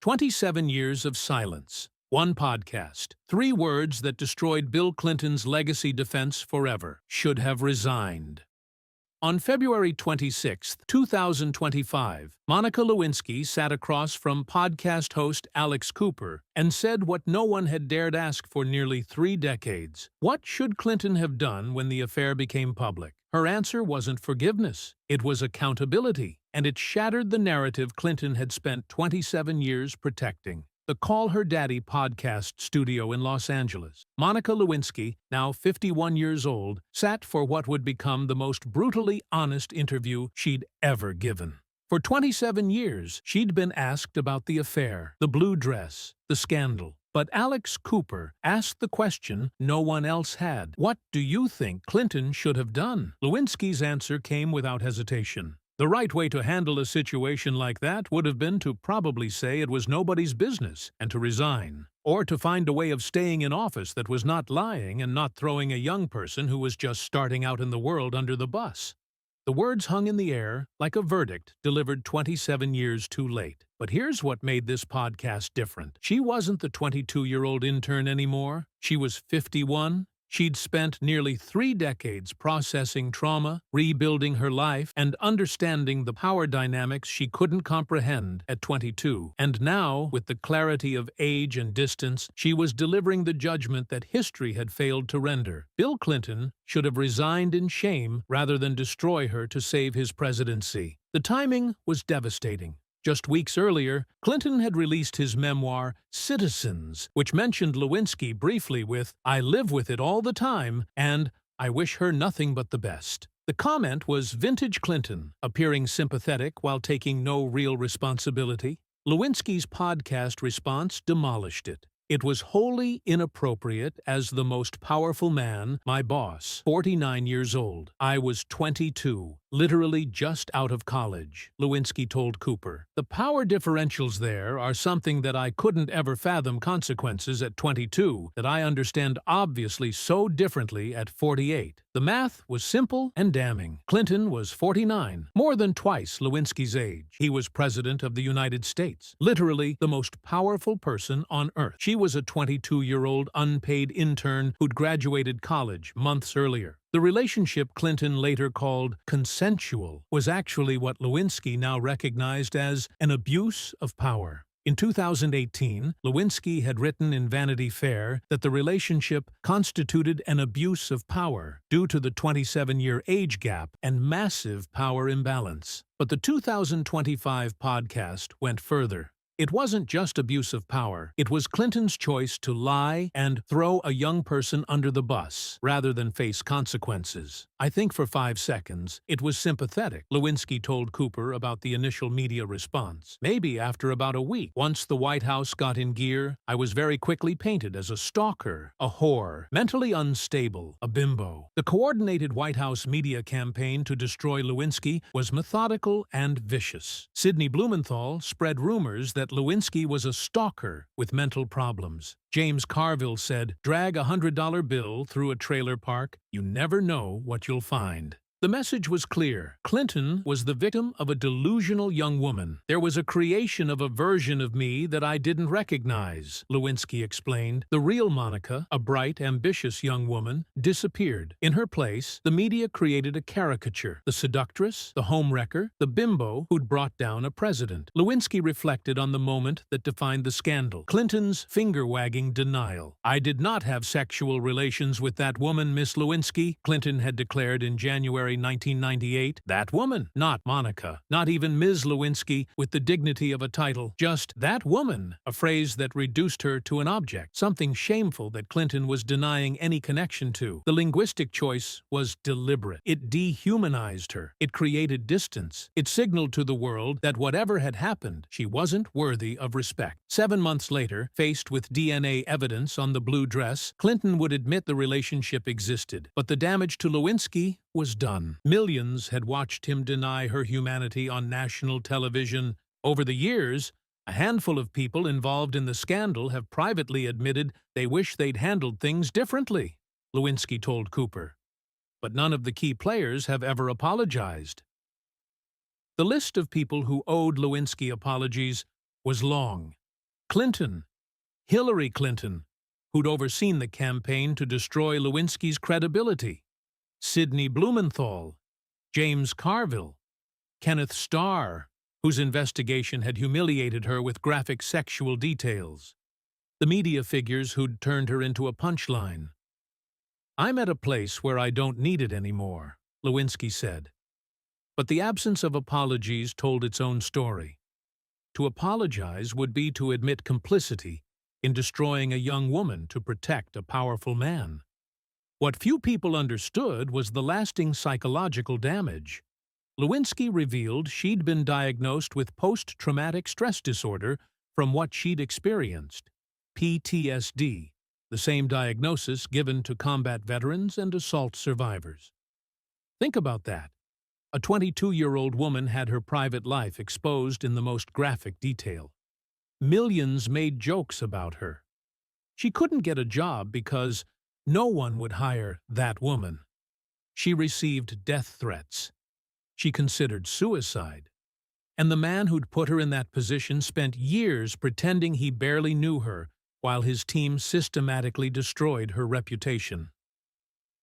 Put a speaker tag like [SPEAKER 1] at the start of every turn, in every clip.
[SPEAKER 1] 27 years of silence. One podcast. 3 words that destroyed Bill Clinton's legacy defense forever. Should have resigned. On February 26, 2025, Monica Lewinsky sat across from podcast host Alex Cooper and said what no one had dared ask for nearly 3 decades. What should Clinton have done when the affair became public? Her answer wasn't forgiveness. It was accountability, and it shattered the narrative Clinton had spent 27 years protecting. The Call Her Daddy podcast studio in Los Angeles. Monica Lewinsky, now 51 years old, sat for what would become the most brutally honest interview she'd ever given. For 27 years, she'd been asked about the affair, the blue dress, the scandal. But Alex Cooper asked the question no one else had. What do you think Clinton should have done? Lewinsky's answer came without hesitation. The right way to handle a situation like that would have been to probably say it was nobody's business and to resign, or to find a way of staying in office that was not lying and not throwing a young person who was just starting out in the world under the bus. The words hung in the air like a verdict delivered 27 years too late. But here's what made this podcast different. She wasn't the 22-year-old intern anymore. She was 51. She'd spent nearly 3 decades processing trauma, rebuilding her life, and understanding the power dynamics she couldn't comprehend at 22. And now, with the clarity of age and distance, she was delivering the judgment that history had failed to render. Bill Clinton should have resigned in shame rather than destroy her to save his presidency. The timing was devastating. Just weeks earlier, Clinton had released his memoir, Citizens, which mentioned Lewinsky briefly with, "I live with it all the time," and "I wish her nothing but the best." The comment was vintage Clinton, appearing sympathetic while taking no real responsibility. Lewinsky's podcast response demolished it. It was wholly inappropriate as the most powerful man, my boss, 49 years old. I was 22, literally just out of college, Lewinsky told Cooper. The power differentials there are something that I couldn't ever fathom consequences at 22, that I understand obviously so differently at 48. The math was simple and damning. Clinton was 49, more than twice Lewinsky's age. He was president of the United States, literally the most powerful person on earth. She was a 22-year-old unpaid intern who'd graduated college months earlier. The relationship Clinton later called consensual was actually what Lewinsky now recognized as an abuse of power. In 2018, Lewinsky had written in Vanity Fair that the relationship constituted an abuse of power due to the 27-year age gap and massive power imbalance. But the 2025 podcast went further. It wasn't just abuse of power. It was Clinton's choice to lie and throw a young person under the bus, rather than face consequences. I think for 5 seconds, it was sympathetic, Lewinsky told Cooper about the initial media response. Maybe after about a week, once the White House got in gear, I was very quickly painted as a stalker, a whore, mentally unstable, a bimbo. The coordinated White House media campaign to destroy Lewinsky was methodical and vicious. Sidney Blumenthal spread rumors that Lewinsky was a stalker with mental problems. James Carville said, "Drag a $100 bill through a trailer park, you never know what you'll find." The message was clear. Clinton was the victim of a delusional young woman. There was a creation of a version of me that I didn't recognize, Lewinsky explained. The real Monica, a bright, ambitious young woman, disappeared. In her place, the media created a caricature. The seductress, the homewrecker, the bimbo who'd brought down a president. Lewinsky reflected on the moment that defined the scandal. Clinton's finger-wagging denial. "I did not have sexual relations with that woman, Miss Lewinsky," Clinton had declared in January 1998. That woman, not Monica, not even Ms. Lewinsky with the dignity of a title, just that woman, a phrase that reduced her to an object, something shameful that Clinton was denying any connection to. The linguistic choice was deliberate. It dehumanized her. It created distance. It signaled to the world that whatever had happened, she wasn't worthy of respect. 7 months later, faced with DNA evidence on the blue dress, Clinton would admit the relationship existed, but the damage to Lewinsky was done. Millions had watched him deny her humanity on national television. Over the years, a handful of people involved in the scandal have privately admitted they wish they'd handled things differently, Lewinsky told Cooper. But none of the key players have ever apologized. The list of people who owed Lewinsky apologies was long. Clinton, Hillary Clinton, who'd overseen the campaign to destroy Lewinsky's credibility, Sidney Blumenthal, James Carville, Kenneth Starr, whose investigation had humiliated her with graphic sexual details, the media figures who'd turned her into a punchline. "I'm at a place where I don't need it anymore," Lewinsky said. But the absence of apologies told its own story. To apologize would be to admit complicity in destroying a young woman to protect a powerful man. What few people understood was the lasting psychological damage. Lewinsky revealed she'd been diagnosed with post-traumatic stress disorder from what she'd experienced, PTSD, the same diagnosis given to combat veterans and assault survivors. Think about that. A 22-year-old woman had her private life exposed in the most graphic detail. Millions made jokes about her. She couldn't get a job because no one would hire that woman. She received death threats. She considered suicide. And the man who'd put her in that position spent years pretending he barely knew her while his team systematically destroyed her reputation.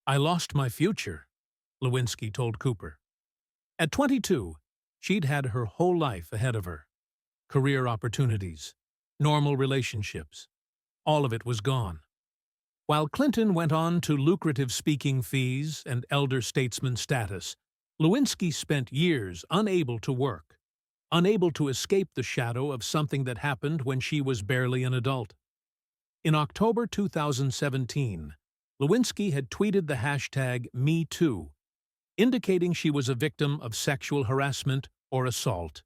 [SPEAKER 1] "I lost my future," Lewinsky told Cooper. At 22, she'd had her whole life ahead of her. Career opportunities, normal relationships, all of it was gone. While Clinton went on to lucrative speaking fees and elder statesman status, Lewinsky spent years unable to work, unable to escape the shadow of something that happened when she was barely an adult. In October 2017, Lewinsky had tweeted the hashtag #MeToo, indicating she was a victim of sexual harassment or assault.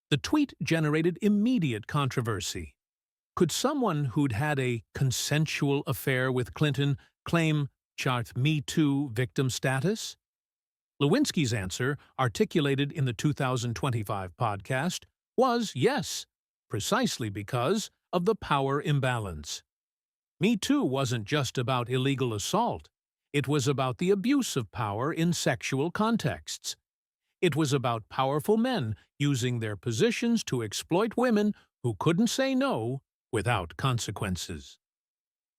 [SPEAKER 1] The tweet generated immediate controversy. Could someone who'd had a consensual affair with Clinton claim "Me Too" victim status? Lewinsky's answer, articulated in the 2025 podcast, was yes, precisely because of the power imbalance. Me Too wasn't just about illegal assault. It was about the abuse of power in sexual contexts. It was about powerful men using their positions to exploit women who couldn't say no without consequences.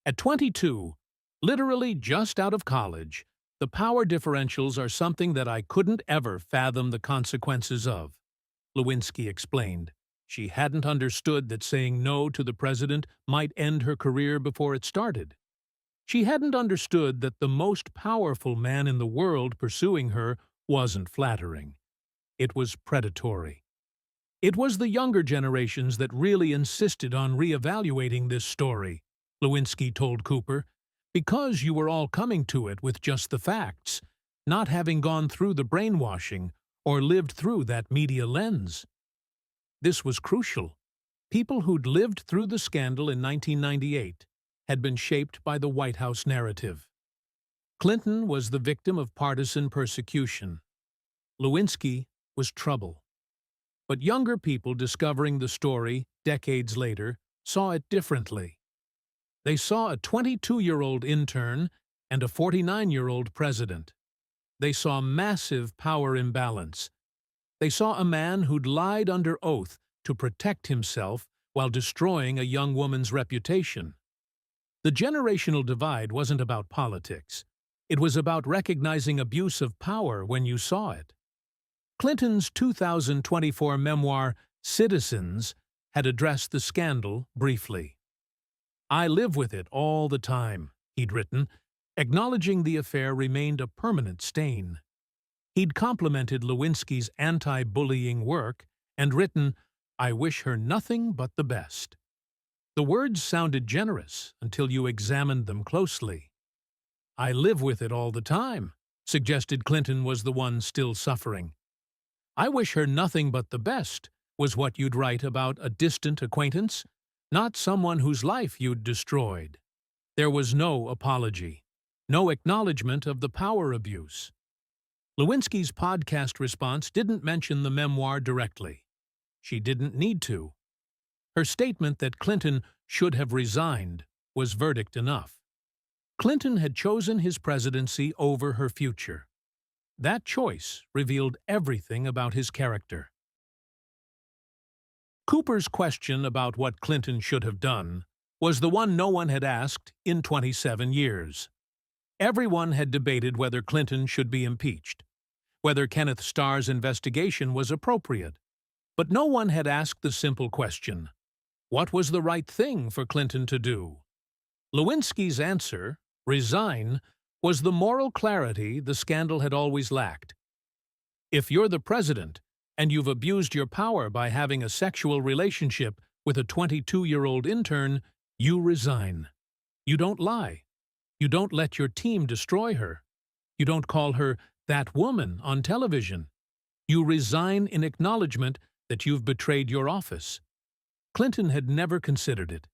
[SPEAKER 1] At 22, literally just out of college, the power differentials are something that I couldn't ever fathom the consequences of, Lewinsky explained. She hadn't understood that saying no to the president might end her career before it started. She hadn't understood that the most powerful man in the world pursuing her wasn't flattering. It was predatory. It was the younger generations that really insisted on reevaluating this story, Lewinsky told Cooper, because you were all coming to it with just the facts, not having gone through the brainwashing or lived through that media lens. This was crucial. People who'd lived through the scandal in 1998 had been shaped by the White House narrative. Clinton was the victim of partisan persecution. Lewinsky was trouble. But younger people discovering the story decades later saw it differently. They saw a 22-year-old intern and a 49-year-old president. They saw massive power imbalance. They saw a man who'd lied under oath to protect himself while destroying a young woman's reputation. The generational divide wasn't about politics. It was about recognizing abuse of power when you saw it. Clinton's 2024 memoir, Citizens, had addressed the scandal briefly. "I live with it all the time," he'd written, acknowledging the affair remained a permanent stain. He'd complimented Lewinsky's anti-bullying work and written, "I wish her nothing but the best." The words sounded generous until you examined them closely. "I live with it all the time," suggested Clinton was the one still suffering. "I wish her nothing but the best" was what you'd write about a distant acquaintance, not someone whose life you'd destroyed. There was no apology, no acknowledgement of the power abuse. Lewinsky's podcast response didn't mention the memoir directly. She didn't need to. Her statement that Clinton should have resigned was verdict enough. Clinton had chosen his presidency over her future. That choice revealed everything about his character. Cooper's question about what Clinton should have done was the one no one had asked in 27 years. Everyone had debated whether Clinton should be impeached, whether Kenneth Starr's investigation was appropriate. But no one had asked the simple question, what was the right thing for Clinton to do? Lewinsky's answer, resign, was the moral clarity the scandal had always lacked. If you're the president, and you've abused your power by having a sexual relationship with a 22-year-old intern, you resign. You don't lie. You don't let your team destroy her. You don't call her that woman on television. You resign in acknowledgement that you've betrayed your office. Clinton had never considered it.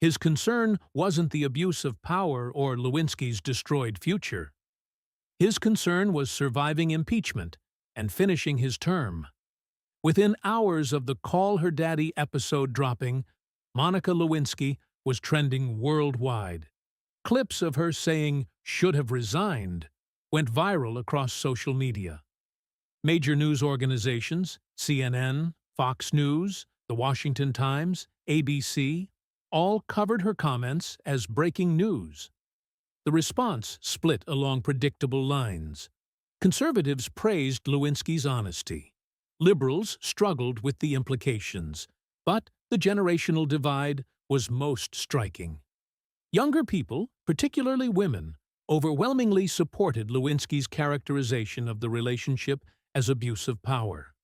[SPEAKER 1] His concern wasn't the abuse of power or Lewinsky's destroyed future. His concern was surviving impeachment and finishing his term. Within hours of the Call Her Daddy episode dropping, Monica Lewinsky was trending worldwide. Clips of her saying, "should have resigned," went viral across social media. Major news organizations, CNN, Fox News, The Washington Times, ABC, all covered her comments as breaking news. The response split along predictable lines. Conservatives praised Lewinsky's honesty. Liberals struggled with the implications, but the generational divide was most striking. Younger people, particularly women, overwhelmingly supported Lewinsky's characterization of the relationship as abuse of power.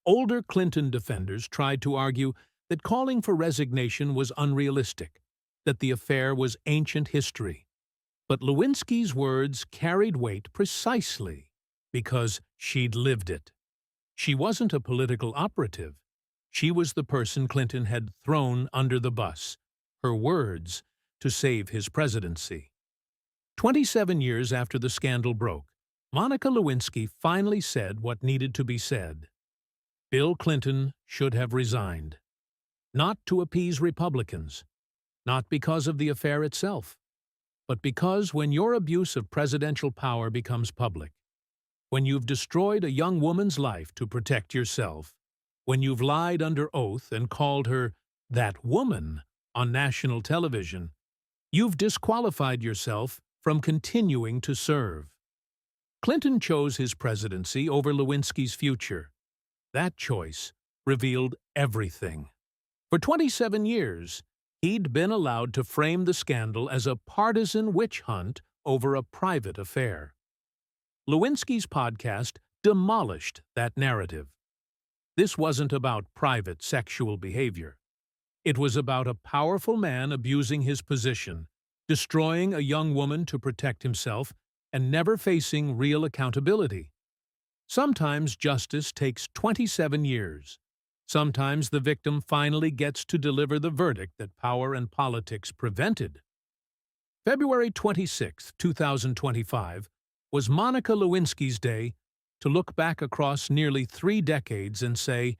[SPEAKER 1] Older Clinton defenders tried to argue that calling for resignation was unrealistic, that the affair was ancient history. But Lewinsky's words carried weight precisely because she'd lived it. She wasn't a political operative. She was the person Clinton had thrown under the bus, her words, to save his presidency. 27 years after the scandal broke, Monica Lewinsky finally said what needed to be said. Bill Clinton should have resigned. Not to appease Republicans, not because of the affair itself, but because when your abuse of presidential power becomes public, when you've destroyed a young woman's life to protect yourself, when you've lied under oath and called her that woman on national television, you've disqualified yourself from continuing to serve. Clinton chose his presidency over Lewinsky's future. That choice revealed everything. For 27 years, he'd been allowed to frame the scandal as a partisan witch hunt over a private affair. Lewinsky's podcast demolished that narrative. This wasn't about private sexual behavior. It was about a powerful man abusing his position, destroying a young woman to protect himself, and never facing real accountability. Sometimes justice takes 27 years. Sometimes the victim finally gets to deliver the verdict that power and politics prevented. February 26, 2025, was Monica Lewinsky's day to look back across nearly 3 decades and say,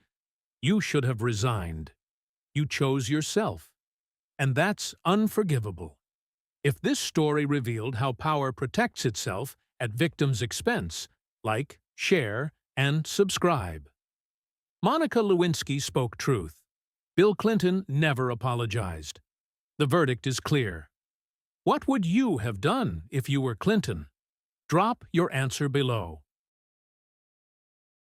[SPEAKER 1] you should have resigned. You chose yourself. And that's unforgivable. If this story revealed how power protects itself at victims' expense, like, share, and subscribe. Monica Lewinsky spoke truth. Bill Clinton never apologized. The verdict is clear. What would you have done if you were Clinton? Drop your answer below.